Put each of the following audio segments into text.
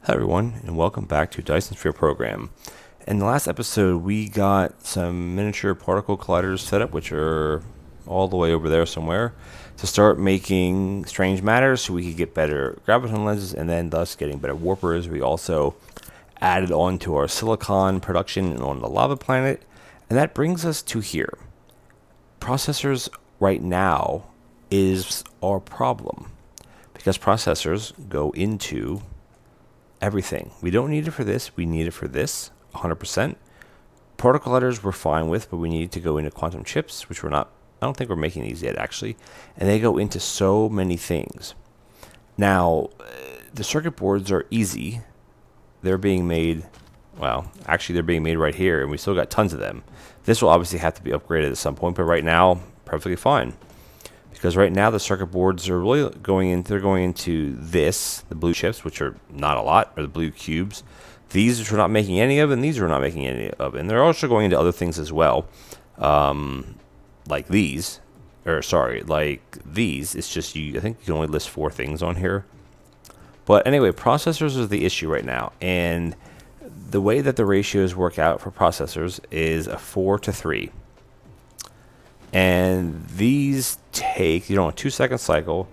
Hi everyone, and welcome back to Dyson Sphere Program. In the last episode, we got some miniature particle colliders set up, which are all the way over there somewhere, to start making strange matter so we could get better graviton lenses and then thus getting better warpers. We also added on to our silicon production on the lava planet, and that brings us to here. Processors right now is our problem, because processors go into everything. We don't need it for this. We need it for this, 100%. Particle colliders we're fine with, but we need to go into quantum chips, which we're not. I don't think we're making these yet, actually. And they go into so many things. Now, the circuit boards are easy. They're being made, well, actually they're being made right here, and we still got tons of them. This will obviously have to be upgraded at some point, but right now, perfectly fine. Because right now the circuit boards are really going into this, the blue chips, which are not a lot, or the blue cubes. These which we're not making any of, and these we're not making any of. And they're also going into other things as well. Like these. Like these. It's just, I think you can only list 4 things on here. But anyway, processors are the issue right now. And the way that the ratios work out for processors is a 4:3. And these take, a 2-second cycle.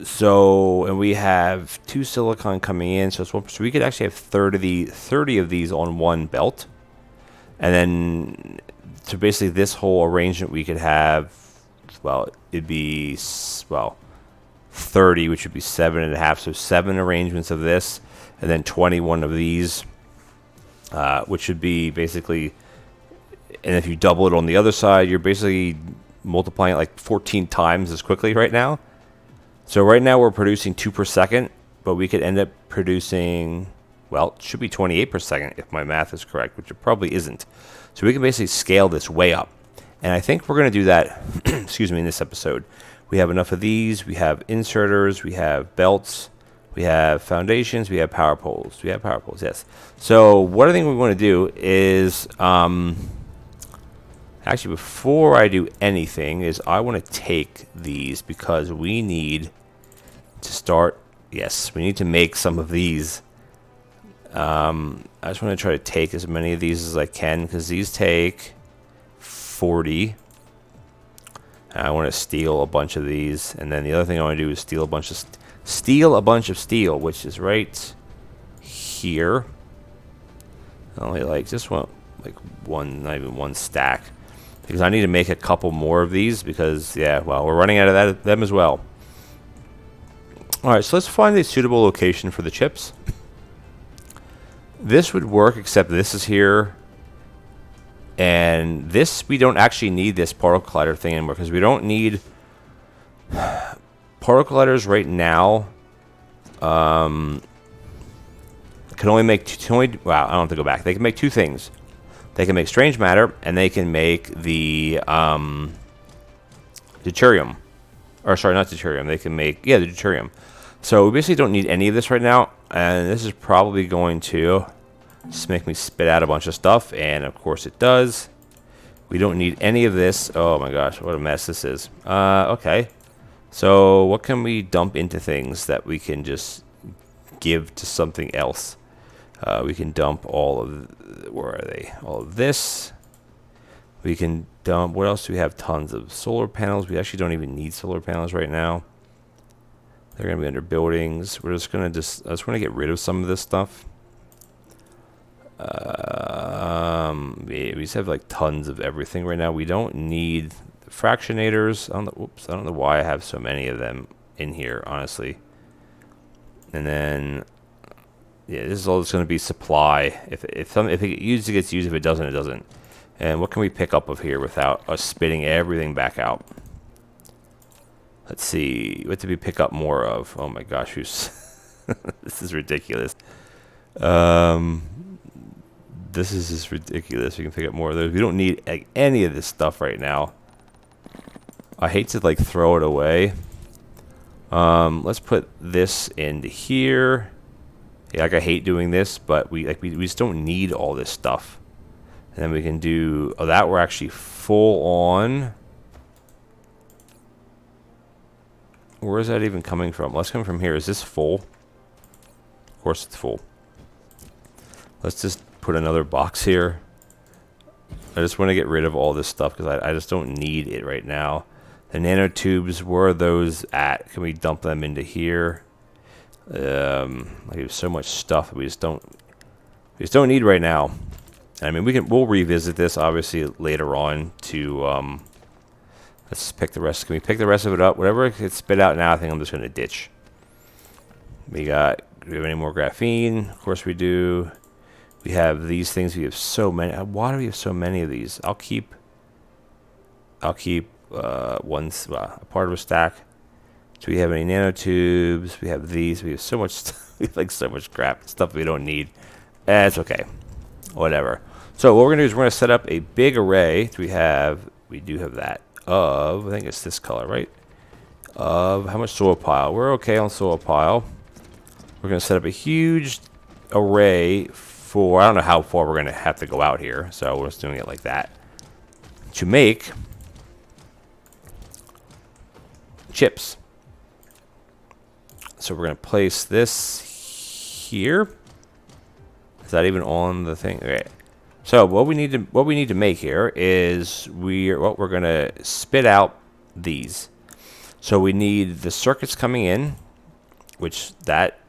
So, and we have 2 silicon coming in, so we could actually have 30 of these on one belt. And then, so basically this whole arrangement we could have, well, it'd be, 30, which would be 7.5. So 7 arrangements of this, and then 21 of these, which would be basically, and if you double it on the other side, you're basically multiplying it like 14 times as quickly right now. So right now we're producing 2 per second, but we could end up producing, well, it should be 28 per second if my math is correct, which it probably isn't. So we can basically scale this way up. And I think we're going to do that, excuse me, in this episode. We have enough of these. We have inserters. We have belts. We have foundations. We have power poles. We have power poles, yes. So what I think we want to do is, actually, before I do anything, is I want to take these because we need to start. Yes, we need to make some of these. I just want to try to take as many of these as I can because these take 40. I want to steal a bunch of these, and then the other thing I want to do is steal a bunch of steel, which is right here. I only just want one, not even one stack. Because I need to make a couple more of these because, yeah, well, we're running out of them as well. Alright, so let's find a suitable location for the chips. This would work, except this is here. And this, we don't actually need this particle collider thing anymore because we don't need particle colliders right now. Can only make wow, I don't have to go back. They can make 2 things. They can make strange matter, and they can make the deuterium. Or, sorry, not deuterium. They can make, the deuterium. So we basically don't need any of this right now, and this is probably going to just make me spit out a bunch of stuff, and of course it does. We don't need any of this. Oh my gosh, what a mess this is. Okay. So what can we dump into things that we can just give to something else? We can dump all of, where are they? All of this. We can dump, what else do we have? Tons of solar panels. We actually don't even need solar panels right now. They're going to be under buildings. We're just going to I just want to get rid of some of this stuff. We just have like tons of everything right now. We don't need the fractionators. I don't know why I have so many of them in here, honestly. And then, yeah, this is all just going to be supply. If it gets used. If it doesn't, it doesn't. And what can we pick up of here without us spitting everything back out? Let's see. What did we pick up more of? Oh my gosh, this is ridiculous. This is just ridiculous. We can pick up more of those. We don't need any of this stuff right now. I hate to throw it away. Let's put this into here. Yeah, I hate doing this, but we just don't need all this stuff. And then we can do that. We're actually full on. Where is that even coming from? Let's come from here. Is this full? Of course it's full. Let's just put another box here. I just want to get rid of all this stuff because I just don't need it right now. The nanotubes, where are those at? Can we dump them into here? Like there's so much stuff we just don't need right now. I mean, we'll revisit this obviously later on to let's pick the rest. Can we pick the rest of it up? Whatever it gets spit out now, I think I'm just gonna ditch. Do we have any more graphene? Of course we do. We have these things. We have so many. Why do we have so many of these? I'll keep one a part of a stack. Do we have any nanotubes? We have these. We have so much stuff. We have like so much crap, stuff we don't need. It's okay. Whatever. So what we're gonna do is we're gonna set up a big array. We do have that of, I think it's this color, right? Of how much soil pile? We're okay on soil pile. We're gonna set up a huge array for, I don't know how far we're gonna have to go out here, so we're just doing it like that to make chips. So we're gonna place this here. Is that even on the thing? Okay. So what we need to make here is we're gonna spit out these. So we need the circuits coming in, which that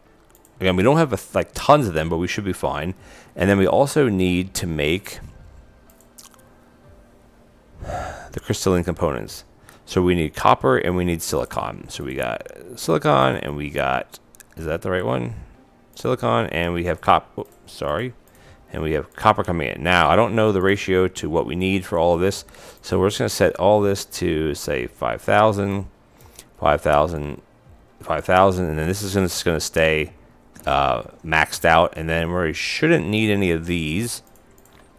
again we don't have like tons of them, but we should be fine. And then we also need to make the crystalline components. So we need copper and we need silicon. So we got silicon and we got, is that the right one? Silicon, and we have and we have copper coming in. Now, I don't know the ratio to what we need for all of this, so we're just going to set all this to, say, 5,000, 5,000, 5,000, and then this is just going to stay maxed out, and then we shouldn't need any of these.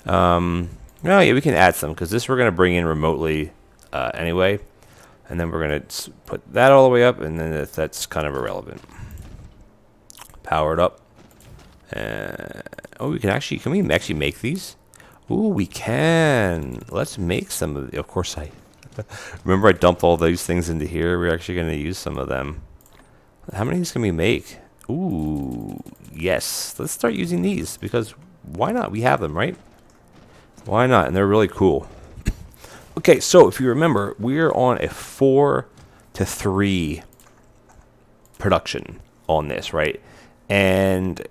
No, yeah, we can add some, because this we're going to bring in remotely anyway, and then we're going to put that all the way up, and then that's kind of irrelevant. Power it up. Oh, can we actually make these? Ooh, we can. Let's make some of. Of course, remember I dumped all these things into here. We're actually going to use some of them. How many of these can we make? Ooh, yes. Let's start using these because why not? We have them, right? Why not? And they're really cool. Okay, so if you remember, we're on a 4-to-3 production on this, right? And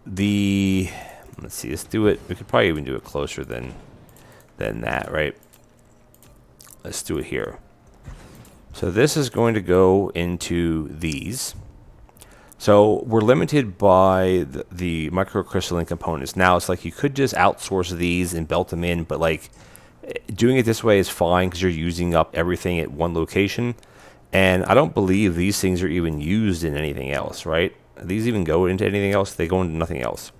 let's see, let's do it. We could probably even do it closer than that, right? Let's do it here. So this is going to go into these. So we're limited by the microcrystalline components. Now it's like you could just outsource these and belt them in, but like doing it this way is fine because you're using up everything at one location. And I don't believe these things are even used in anything else, right? These even go into anything else? They go into nothing else.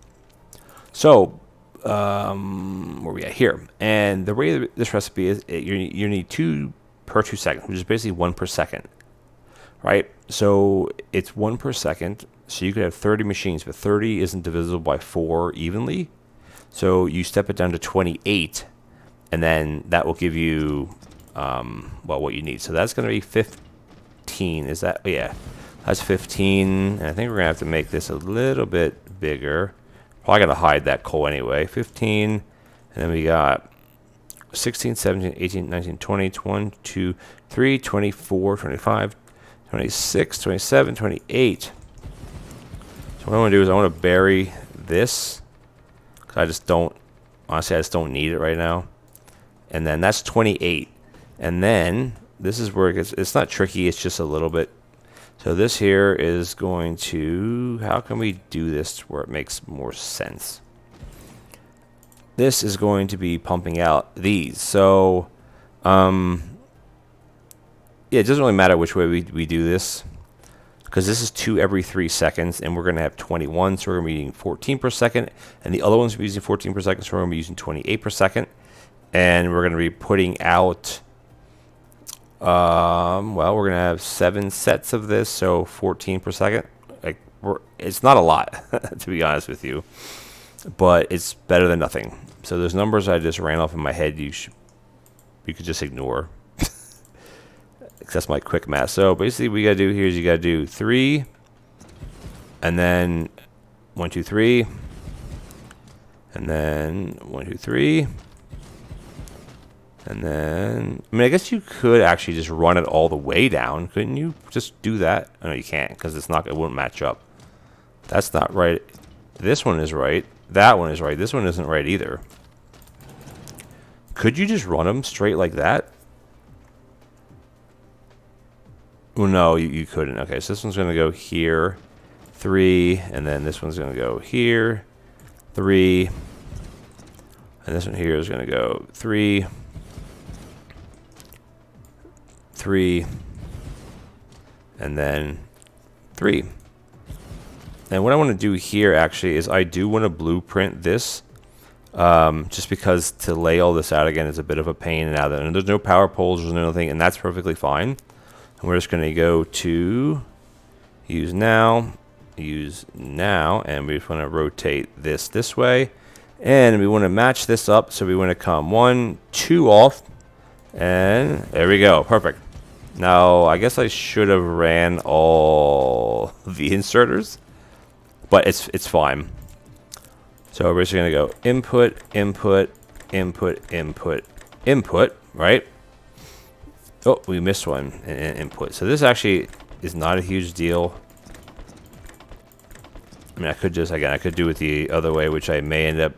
So, where are we at here? And the way this recipe is, you need 2 per 2 seconds, which is basically 1 per second, right? So it's 1 per second. So you could have 30 machines, but 30 isn't divisible by 4 evenly. So you step it down to 28, and then that will give you, what you need. So that's going to be 15. Is that, yeah, that's 15, and I think we're gonna have to make this a little bit bigger. Probably gotta hide that coal anyway. 15, and then we got 16, 17, 18, 19, 20, 22, 3, 24, 25, 26, 27, 28. So what I want to do is I want to bury this because I just don't, honestly, I just don't need it right now. And then that's 28, and then this is where it's not tricky, it's just a little bit. So this here is going to, how can we do this where it makes more sense? This is going to be pumping out these. So, yeah, it doesn't really matter which way we do this because this is 2 every 3 seconds, and we're going to have 21, so we're going to be using 14 per second, and the other ones will be using 14 per second, so we're going to be using 28 per second, and we're going to be putting out well, we're gonna have 7 sets of this, so 14 per second. Like, it's not a lot, to be honest with you, but it's better than nothing. So those numbers I just ran off in my head, you could just ignore. That's my quick math. So basically, what you gotta do here is you gotta do 3, And then 1, 2, 3. And then 1, 2, 3. And then, I mean, I guess you could actually just run it all the way down. Couldn't you just do that? Oh, no, you can't, because it won't match up. That's not right. This one is right. That one is right. This one isn't right either. Could you just run them straight like that? Oh, no, you couldn't. Okay, so this one's going to go here, 3, and then this one's going to go here, 3, and this one here is going to go 3, 3, and then 3. And what I want to do here actually is I do want to blueprint this, just because to lay all this out again is a bit of a pain. And there's no power poles, there's no nothing, and that's perfectly fine. And we're just going to go to use now, and we just want to rotate this way, and we want to match this up. So we want to come 1, 2 off, and there we go, perfect. Now I guess I should have ran all the inserters, but it's fine. So we're just going to go input, input, input, input, input, right? Oh, we missed one in input. So this actually is not a huge deal. I mean, I could just, again, I could do it the other way, which I may end up...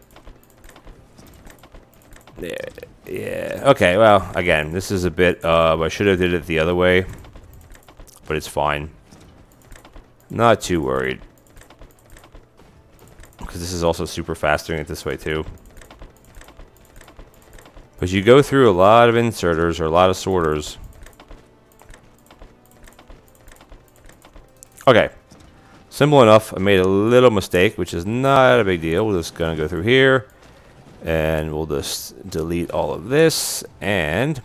Yeah, okay, well, again, this is a bit, I should have did it the other way, but it's fine. Not too worried. Because this is also super fast doing it this way, too. But you go through a lot of inserters, or a lot of sorters. Okay. Simple enough. I made a little mistake, which is not a big deal. We're just going to go through here. And we'll just delete all of this. And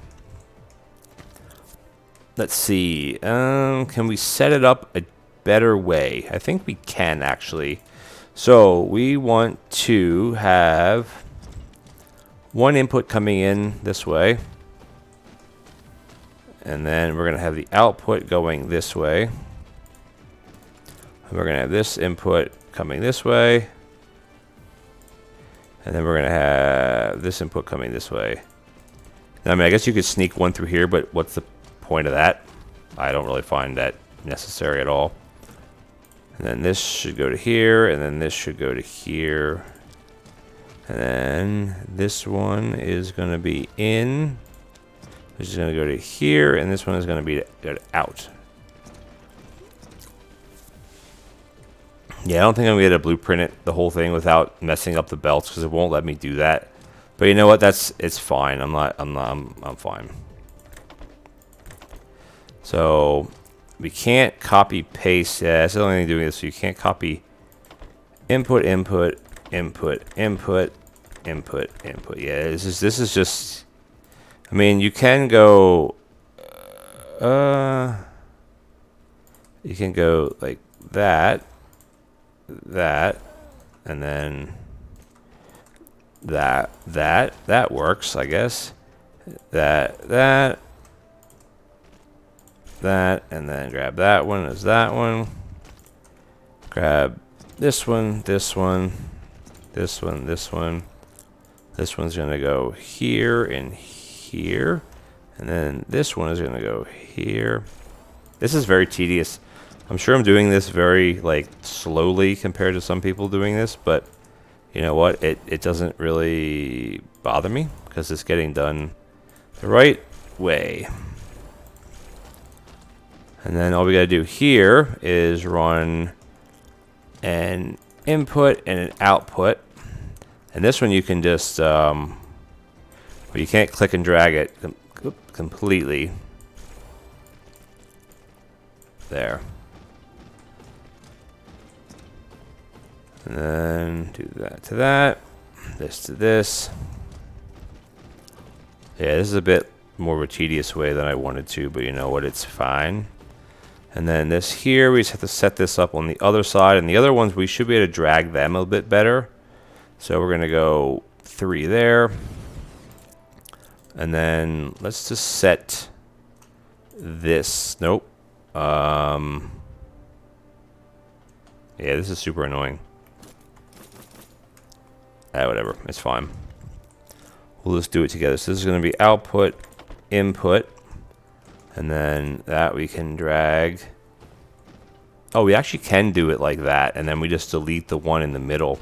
let's see. Can we set it up a better way? I think we can, actually. So we want to have one input coming in this way. And then we're going to have the output going this way. And we're going to have this input coming this way. And then we're going to have this input coming this way. Now, I mean, I guess you could sneak one through here, but what's the point of that? I don't really find that necessary at all. And then this should go to here, and then this should go to here. And then this one is going to be in. This is going to go to here, and this one is going to be go to out. Yeah, I don't think I'm going to blueprint it, the whole thing, without messing up the belts, because it won't let me do that. But you know what? It's fine. I'm fine. So we can't copy paste. Yeah, that's the only thing doing this. So you can't copy input, input, input, input, input, input. Yeah, this is just. I mean, you can go. You can go like that. That, and then that works, I guess. That, and then grab that one as that one. Grab this one, this one, this one, this one. This one's gonna go here and here, and then this one is gonna go here. This is very tedious. I'm sure I'm doing this very, like, slowly compared to some people doing this, but you know what? It doesn't really bother me because it's getting done the right way. And then all we gotta do here is run an input and an output. And this one you can just, well, you can't click and drag it completely. There. And then do that to that, this to this. Yeah, this is a bit more of a tedious way than I wanted to, but you know what, it's fine. And then this here, we just have to set this up on the other side, and the other ones, we should be able to drag them a bit better. So we're going to go 3 there. And then let's just set this, nope. Yeah, this is super annoying. Whatever. It's fine. We'll just do it together. So this is going to be output, input, and then that we can drag. Oh, we actually can do it like that, and then we just delete the one in the middle.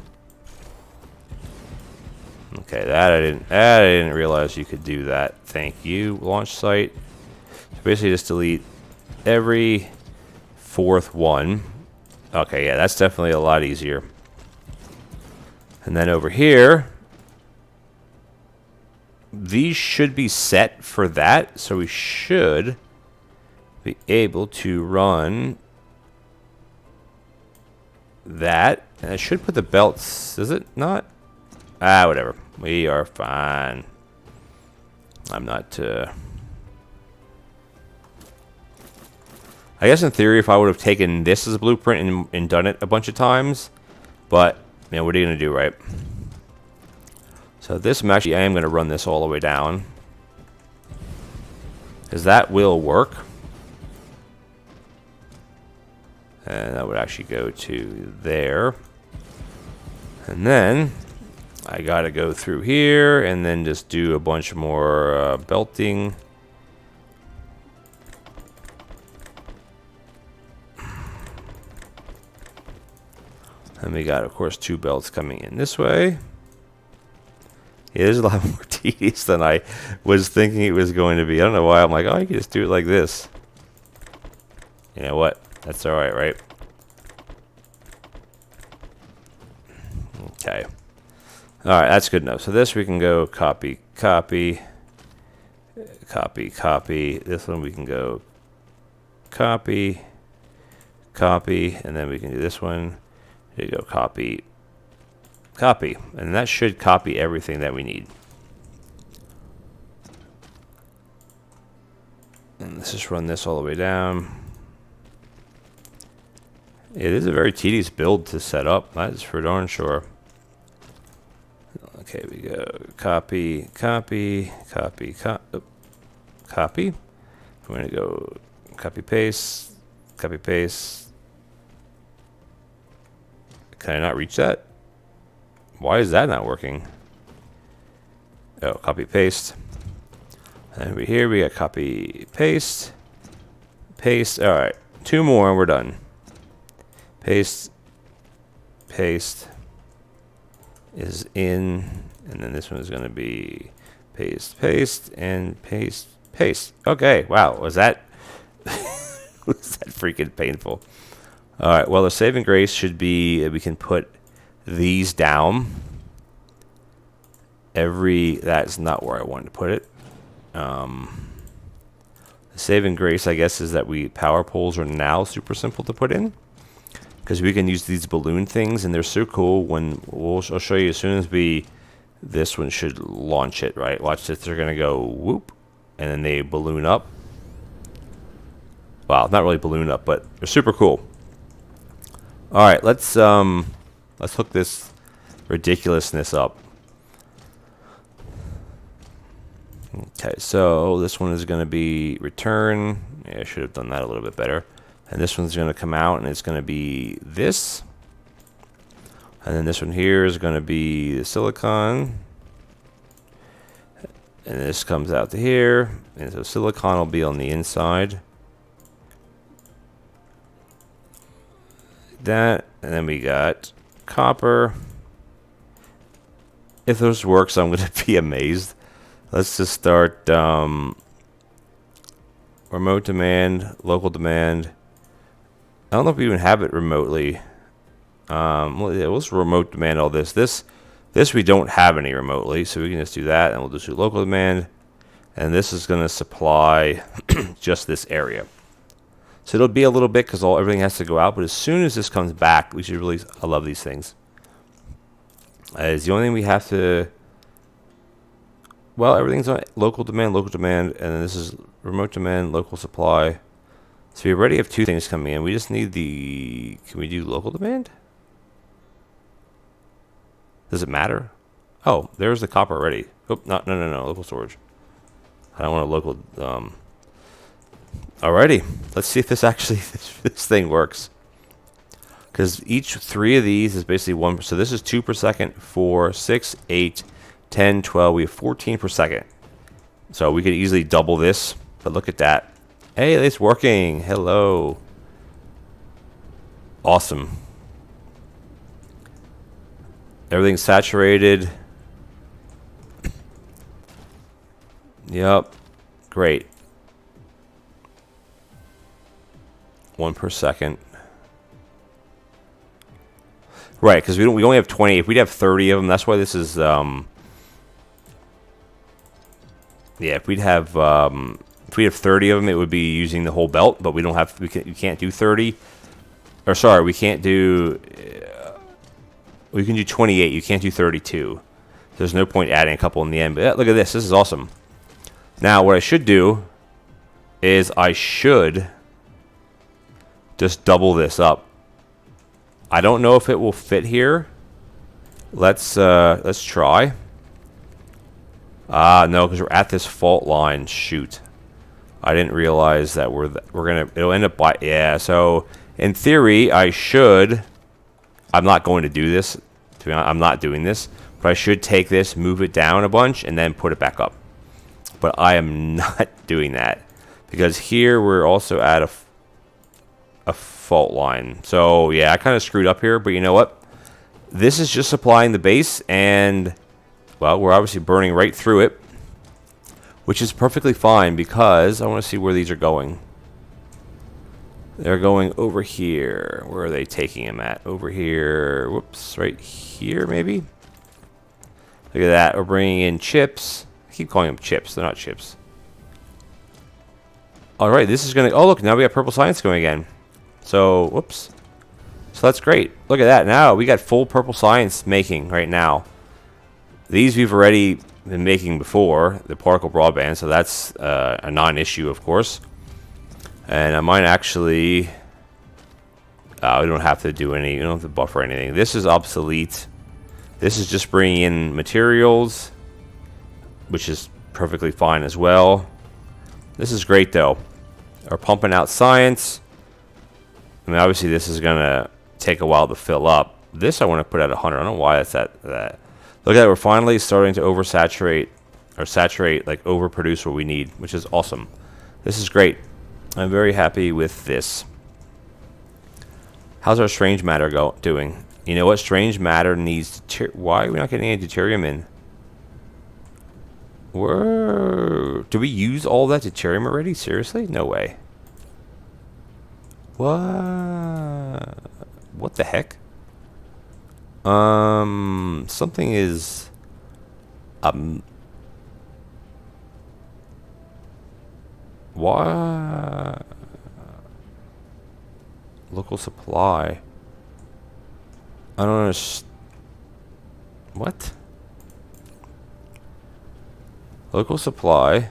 Okay, that I didn't realize you could do that. Thank you, launch site. So basically just delete every fourth one. Okay, yeah, that's definitely a lot easier. And then over here, these should be set for that, so we should be able to run that. And I should put the belts, is it not? Whatever. We are fine. I'm not, I guess in theory, if I would have taken this as a blueprint and done it a bunch of times, but, you know, what are you going to do, right? So this, I am going to run this all the way down, because that will work. And that would actually go to there. And then I got to go through here and then just do a bunch more belting. And we got, of course, 2 belts coming in this way. It is a lot more tedious than I was thinking it was going to be. I don't know why. I'm like, oh, you can just do it like this. You know what? That's alright, right? Okay. Alright, that's good enough. So this we can go copy, copy, copy, copy. This one we can go copy, copy, and then we can do this one. Here you go, copy, copy. And that should copy everything that we need. And let's just run this all the way down. It is a very tedious build to set up, that's for darn sure. Okay, we go copy, copy, copy, copy. We're going to go copy, paste, copy, paste. Can I not reach that? Why is that not working? Oh, copy, paste. And over here we got copy, paste, paste. All right, 2 more and we're done. Paste, paste is in, and then this one is going to be paste, paste, and paste, paste. Okay, wow, was that was that freaking painful? All right, well, the saving grace should be we can put these down. That's not where I wanted to put it. The saving grace, I guess, is that power poles are now super simple to put in, because we can use these balloon things, and they're so cool. I'll show you as soon as this one should launch it, right? Watch this, they're gonna go whoop, and then they balloon up. Wow, not really balloon up, but they're super cool. All right, let's hook this ridiculousness up. Okay, so this one is going to be return. Yeah, I should have done that a little bit better. And this one's going to come out, and it's going to be this. And then this one here is going to be the silicon. And this comes out to here. And so silicon will be on the inside. That, and then we got copper. If this works, I'm going to be amazed. Let's just start remote demand, local demand. I don't know if we even have it remotely. Well, yeah, let's remote demand all this. This we don't have any remotely, so we can just do that, and we'll just do local demand. And this is going to supply just this area. So it'll be a little bit because everything has to go out, but as soon as this comes back, we should really. I love these things. Is the only thing we have to. Well, everything's on local demand, and then this is remote demand, local supply. So we already have 2 things coming in. We just need the. Can we do local demand? Does it matter? Oh, there's the copper already. Oh, no, local storage. I don't want a local. Alrighty, let's see if this actually this thing works. because each 3 of these is basically 1. So this is 2 per second, 4, 6, 8, 10, 12. We have 14 per second. So we could easily double this, but look at that. Hey, it's working. Hello. Awesome. Everything's saturated. Yep. Great. 1 per second. Right, because we only have 20. If we'd have 30 of them, that's why this is yeah. If we have 30 of them, it would be using the whole belt. But we don't have. You can't do 30. Or sorry, we can't do. We can do 28. You can't do 32. There's no point adding a couple in the end. But yeah, look at this. This is awesome. Now, what I should do is I should just double this up. I don't know if it will fit here. Let's try. No, because we're at this fault line. Shoot, I didn't realize that it'll end up by, yeah. So in theory, I should. I'm not going to do this. To be honest, I'm not doing this. But I should take this, move it down a bunch, and then put it back up. But I am not doing that because here we're also at a fault line. So yeah, I kind of screwed up here, but you know what? This is just supplying the base, and well, we're obviously burning right through it, which is perfectly fine because I want to see where these are going. They're going over here. Where are they taking them at? Over here. Whoops, right here maybe? Look at that. We're bringing in chips. I keep calling them chips. They're not chips. All right, this is going to... Oh, look, now we got purple science going again. So, whoops. So that's great. Look at that. Now we got full purple science making right now. These we've already been making before, the particle broadband, so that's a non-issue, of course. And I might actually... we don't have to do any... We don't have to buffer anything. This is obsolete. This is just bringing in materials, which is perfectly fine as well. This is great, though. We're pumping out science. I mean, obviously, this is going to take a while to fill up. This I want to put at 100. I don't know why that's at that. Look at it. We're finally starting to oversaturate, or saturate, like overproduce what we need, which is awesome. This is great. I'm very happy with this. How's our strange matter doing? You know what? Strange matter needs... Why are we not getting any deuterium in? Whoa. Did we use all that deuterium already? Seriously? No way. What the heck? Something is... Why? Local supply. I don't understand. What? Local supply.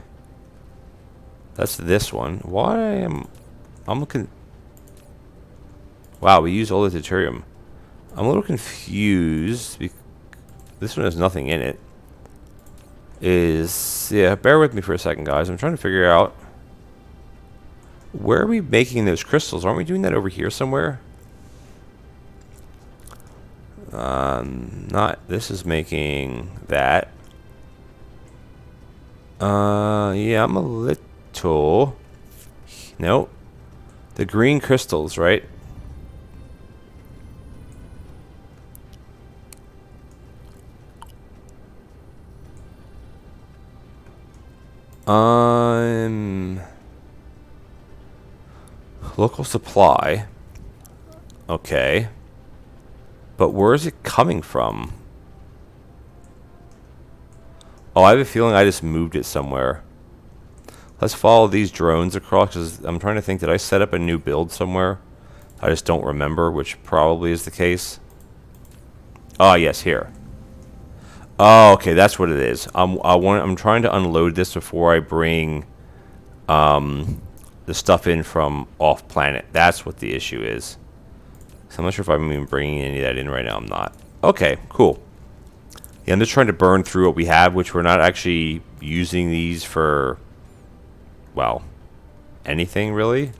That's this one. Why am... I'm looking... Wow, we used all the deuterium. I'm a little confused. This one has nothing in it. Yeah, bear with me for a second, guys. I'm trying to figure out... Where are we making those crystals? Aren't we doing that over here somewhere? Not... This is making that. Yeah, I'm a little... Nope. The green crystals, right? Local supply. Okay. But where is it coming from? Oh, I have a feeling I just moved it somewhere. Let's follow these drones across, because I'm trying to think, did I set up a new build somewhere? I just don't remember, which probably is the case. Oh, yes, here. Oh, okay, that's what it is. I'm trying to unload this before I bring the stuff in from off planet. That's what the issue is. So I'm not sure if I'm even bringing any of that in right now. I'm not. Okay, cool. Yeah, I'm just trying to burn through what we have, which we're not actually using these for, well, anything really.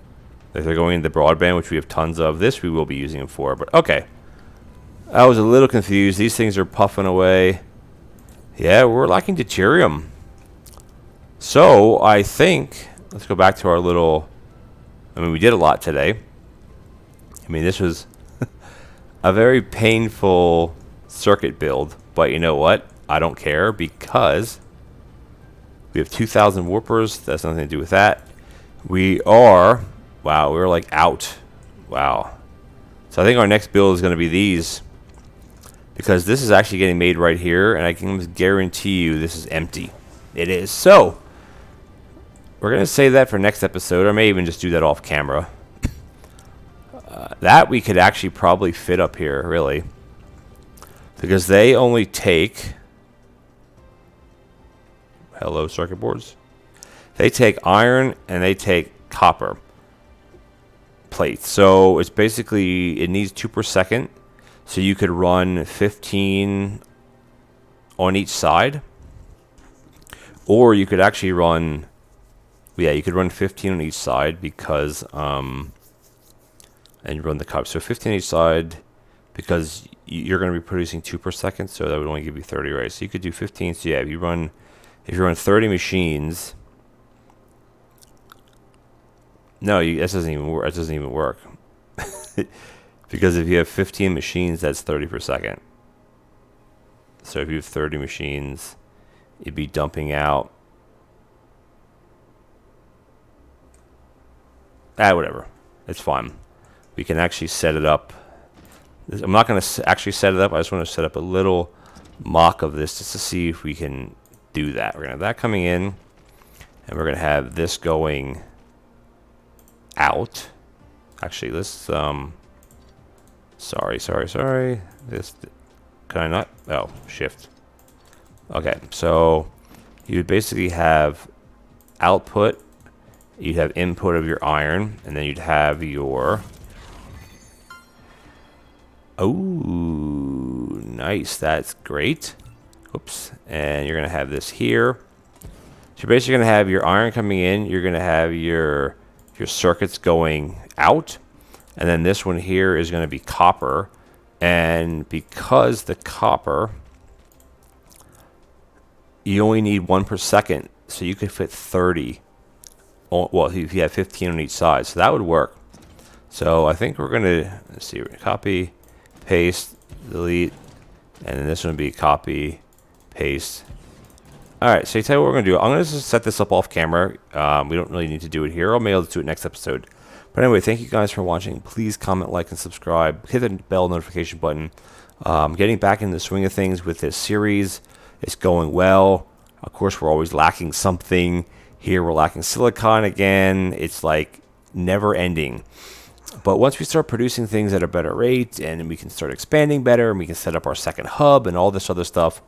If they're going into broadband, which we have tons of, this we will be using them for. But okay. I was a little confused. These things are puffing away. Yeah, we're lacking deuterium. So I think, let's go back to our little, we did a lot today. This was a very painful circuit build. But you know what? I don't care because we have 2,000 warpers. That's nothing to do with that. We are, wow, we're like out. Wow. So I think our next build is going to be these. Because this is actually getting made right here. And I can guarantee you this is empty. It is. So, we're going to save that for next episode. Or I may even just do that off camera. That we could actually probably fit up here, really. Because they only take... Hello, circuit boards. They take iron and they take copper plates. So it's basically, it needs 2 per second. So you could run 15 on each side. Or you could actually run, yeah, you could run 15 on each side because, and you run the copper. So 15 on each side because you're going to be producing 2 per second. So that would only give you 30, right? So you could do 15. So yeah, if you run 30 machines, no, that doesn't even work. That doesn't even work. Because if you have 15 machines, that's 30 per second. So if you have 30 machines, you'd be dumping out. Whatever. It's fine. We can actually set it up. I'm not going to actually set it up. I just want to set up a little mock of this just to see if we can do that. We're going to have that coming in, and we're going to have this going out. Actually, let's sorry. This, can I not? Oh, shift. Okay, so you would basically have output, you'd have input of your iron, and then you'd have your, oh, nice, that's great. Oops, and you're gonna have this here. So you're basically gonna have your iron coming in, you're gonna have your circuits going out, and then this one here is gonna be copper. And because the copper, you only need 1 per second, so you could fit 30. Well, if you have 15 on each side, so that would work. So I think we're gonna, let's see, copy, paste, delete, and then this one would be copy, paste. All right, so you tell you what we're gonna do. I'm gonna just set this up off camera. We don't really need to do it here. I'll be able to do it next episode. But anyway, thank you guys for watching. Please comment, like, and subscribe. Hit the bell notification button. Getting back in the swing of things with this series. It's going well. Of course, we're always lacking something. Here, we're lacking silicon again. It's like never ending. But once we start producing things at a better rate, and we can start expanding better, and we can set up our second hub and all this other stuff,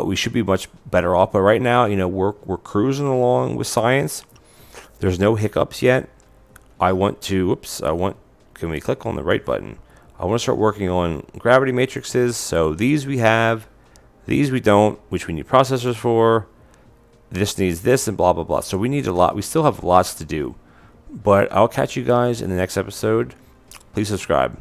we should be much better off. But right now, we're cruising along with science. There's no hiccups yet. Can we click on the right button? I want to start working on gravity matrices. So these we have, these we don't, which we need processors for. This needs this and blah, blah, blah. So we need a lot. We still have lots to do. But I'll catch you guys in the next episode. Please subscribe.